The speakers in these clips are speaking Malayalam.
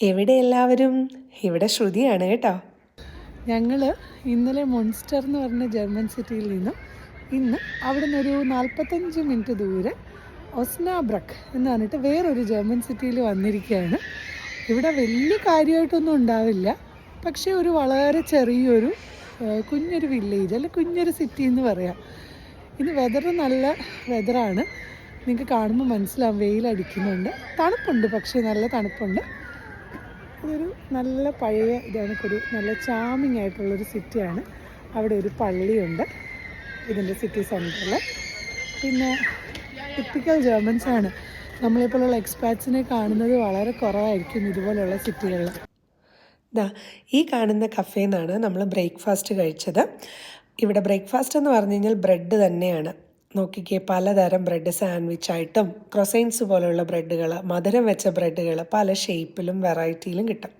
എവിടെ എല്ലാവരും? ഇവിടെ ശ്രുതിയാണ് കേട്ടോ. ഞങ്ങൾ ഇന്നലെ മൊൺസ്റ്റർ എന്ന് പറഞ്ഞ ജർമ്മൻ സിറ്റിയിൽ നിന്നും ഇന്ന് അവിടെ നിന്നൊരു 45 മിനിറ്റ് ദൂരെ ഒസ്നാബ്രക്ക് എന്ന് പറഞ്ഞിട്ട് വേറൊരു ജർമ്മൻ സിറ്റിയിൽ വന്നിരിക്കുകയാണ്. ഇവിടെ വലിയ കാര്യമായിട്ടൊന്നും ഉണ്ടാവില്ല, പക്ഷേ ഒരു വളരെ ചെറിയൊരു കുഞ്ഞൊരു വില്ലേജ് അല്ലെ കുഞ്ഞൊരു സിറ്റി എന്ന് പറയാം. ഇന്ന് വെതർ നല്ല വെതറാണ്, നിങ്ങൾക്ക് കാണുമ്പോൾ മനസ്സിലാവും. വെയിലടിക്കുന്നുണ്ട്, തണുപ്പുണ്ട്, പക്ഷേ നല്ല തണുപ്പുണ്ട്. ഇതൊരു നല്ല പഴയ ഇതൊരു നല്ല ചാമിങ് ആയിട്ടുള്ളൊരു സിറ്റിയാണ്. അവിടെ ഒരു പള്ളിയുണ്ട് ഇതിൻ്റെ സിറ്റി സെൻറ്ററിൽ. പിന്നെ ടിപ്പിക്കൽ ജർമ്മൻസാണ്. നമ്മളെപ്പോലുള്ള എക്സ്പാറ്റ്സിനെ കാണുന്നത് വളരെ കുറവായിരിക്കും ഇതുപോലെയുള്ള സിറ്റികളിൽ. ഈ കാണുന്ന കഫേയിൽ നിന്നാണ് നമ്മൾ ബ്രേക്ക്ഫാസ്റ്റ് കഴിച്ചത്. ഇവിടെ ബ്രേക്ക്ഫാസ്റ്റ് എന്ന് പറഞ്ഞു കഴിഞ്ഞാൽ ബ്രെഡ് തന്നെയാണ്. നോക്കിക്കേ, പലതരം ബ്രെഡ്, സാൻഡ്വിച്ചായിട്ടും ക്രൊസൈൻസ് പോലെയുള്ള ബ്രെഡുകൾ, മധുരം വെച്ച ബ്രെഡുകൾ പല ഷേപ്പിലും വെറൈറ്റിയിലും കിട്ടും.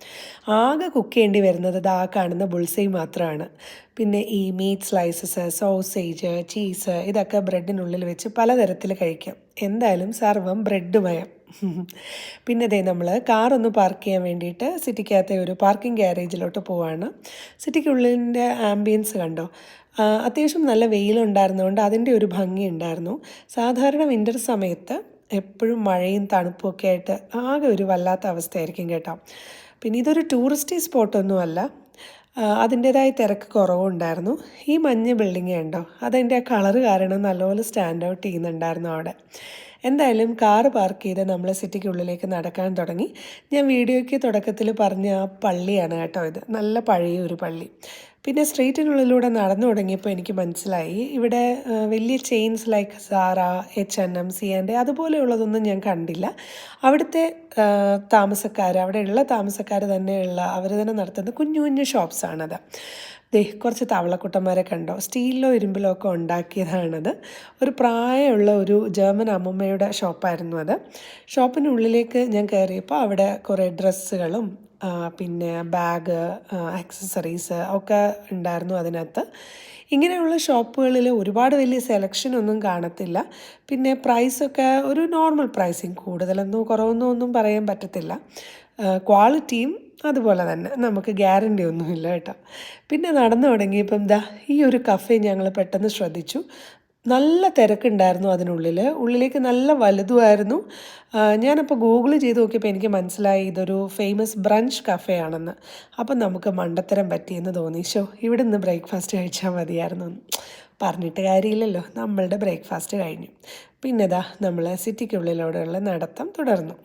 ആകെ കുക്ക് ചെയ്യേണ്ടി വരുന്നത് ആ കാണുന്ന ബുൾസൈ മാത്രമാണ്. പിന്നെ ഈ മീറ്റ് സ്ലൈസസ്, സോസേജ്, ചീസ് ഇതൊക്കെ ബ്രെഡിനുള്ളിൽ വെച്ച് പലതരത്തിൽ കഴിക്കാം. എന്തായാലും സർവം ബ്രെഡ് മയം. പിന്നെ ദേ നമ്മൾ കാറൊന്ന് പാർക്ക് ചെയ്യാൻ വേണ്ടിയിട്ട് സിറ്റിക്കകത്തെ ഒരു പാർക്കിംഗ് ഗ്യാരേജിലോട്ട് പോവാണ്. സിറ്റിക്കുള്ളിൻ്റെ ആംബിയൻസ് കണ്ടോ? അത്യാവശ്യം നല്ല വെയിലുണ്ടായിരുന്നതുകൊണ്ട് അതിൻ്റെ ഒരു ഭംഗി ഉണ്ടായിരുന്നു. സാധാരണ വിൻ്റർ സമയത്ത് എപ്പോഴും മഴയും തണുപ്പും ഒക്കെ ആയിട്ട് ആകെ ഒരു വല്ലാത്ത അവസ്ഥയായിരിക്കും കേട്ടോ. പിന്നെ ഇതൊരു ടൂറിസ്റ്റ് സ്പോട്ടൊന്നുമല്ല, അതിൻ്റേതായ തിരക്ക് കുറവുണ്ടായിരുന്നു. ഈ മഞ്ഞ ബിൽഡിങ് ഉണ്ടോ, അതിൻ്റെ കളറ് കാരണം നല്ലപോലെ സ്റ്റാൻഡ് ഔട്ട് ചെയ്യുന്നുണ്ടായിരുന്നു അവിടെ. എന്തായാലും കാറ് പാർക്ക് ചെയ്ത് നമ്മൾ സിറ്റിക്കുള്ളിലേക്ക് നടക്കാൻ തുടങ്ങി. ഞാൻ വീഡിയോയ്ക്ക് തുടക്കത്തിൽ പറഞ്ഞ ആ പള്ളിയാണ് കേട്ടോ ഇത്. നല്ല പഴയ ഒരു പള്ളി. പിന്നെ സ്ട്രീറ്റിനുള്ളിലൂടെ നടന്നു തുടങ്ങിയപ്പോൾ എനിക്ക് മനസ്സിലായി ഇവിടെ വലിയ chains like Sara, H&M, C&A അതുപോലെയുള്ളതൊന്നും ഞാൻ കണ്ടില്ല. അവിടുത്തെ അവിടെയുള്ള താമസക്കാർ തന്നെയുള്ള അവർ തന്നെ നടത്തുന്ന കുഞ്ഞു കുഞ്ഞു ഷോപ്സാണത്. കുറച്ച് തവളക്കുട്ടന്മാരെ കണ്ടോ? സ്റ്റീലിലോ ഇരുമ്പിലോ ഒക്കെ ഉണ്ടാക്കിയതാണത്. ഒരു പ്രായമുള്ള ഒരു ജർമ്മൻ അമ്മൂമ്മയുടെ ഷോപ്പായിരുന്നു അത്. ഷോപ്പിനുള്ളിലേക്ക് ഞാൻ കയറിയപ്പോൾ അവിടെ കുറേ ഡ്രസ്സുകളും പിന്നെ ബാഗ്, ആക്സസറീസ് ഒക്കെ ഉണ്ടായിരുന്നു അതിനകത്ത്. ഇങ്ങനെയുള്ള ഷോപ്പുകളിൽ ഒരുപാട് വലിയ സെലക്ഷനൊന്നും കാണത്തില്ല. പിന്നെ പ്രൈസൊക്കെ ഒരു നോർമൽ പ്രൈസിങ്, കൂടുതലൊന്നും കുറവൊന്നും ഒന്നും പറയാൻ പറ്റത്തില്ല. ക്വാളിറ്റിയും അതുപോലെ തന്നെ, നമുക്ക് ഗ്യാരണ്ടി ഒന്നുമില്ല കേട്ടോ. പിന്നെ നടന്നു തുടങ്ങിയപ്പം ഈ ഒരു കഫേ ഞങ്ങൾ പെട്ടെന്ന് ശ്രദ്ധിച്ചു. നല്ല തിരക്കുണ്ടായിരുന്നു ഉള്ളിലേക്ക് നല്ല വലുതുമായിരുന്നു. ഞാനപ്പോൾ ഗൂഗിൾ ചെയ്ത് നോക്കിയപ്പോൾ എനിക്ക് മനസ്സിലായി ഇതൊരു ഫേമസ് ബ്രഞ്ച് കഫേ ആണെന്ന്. അപ്പം നമുക്ക് മണ്ടത്തരം പറ്റിയെന്ന് തോന്നി. ഇവിടെ നിന്ന് ബ്രേക്ക്ഫാസ്റ്റ് കഴിച്ചാൽ മതിയായിരുന്നു. പറഞ്ഞിട്ട് കാര്യമില്ലല്ലോ, നമ്മളുടെ ബ്രേക്ക്ഫാസ്റ്റ് കഴിഞ്ഞു. പിന്നെ നമ്മൾ സിറ്റിക്കുള്ളിലൂടെയുള്ള നടത്തം തുടർന്നു.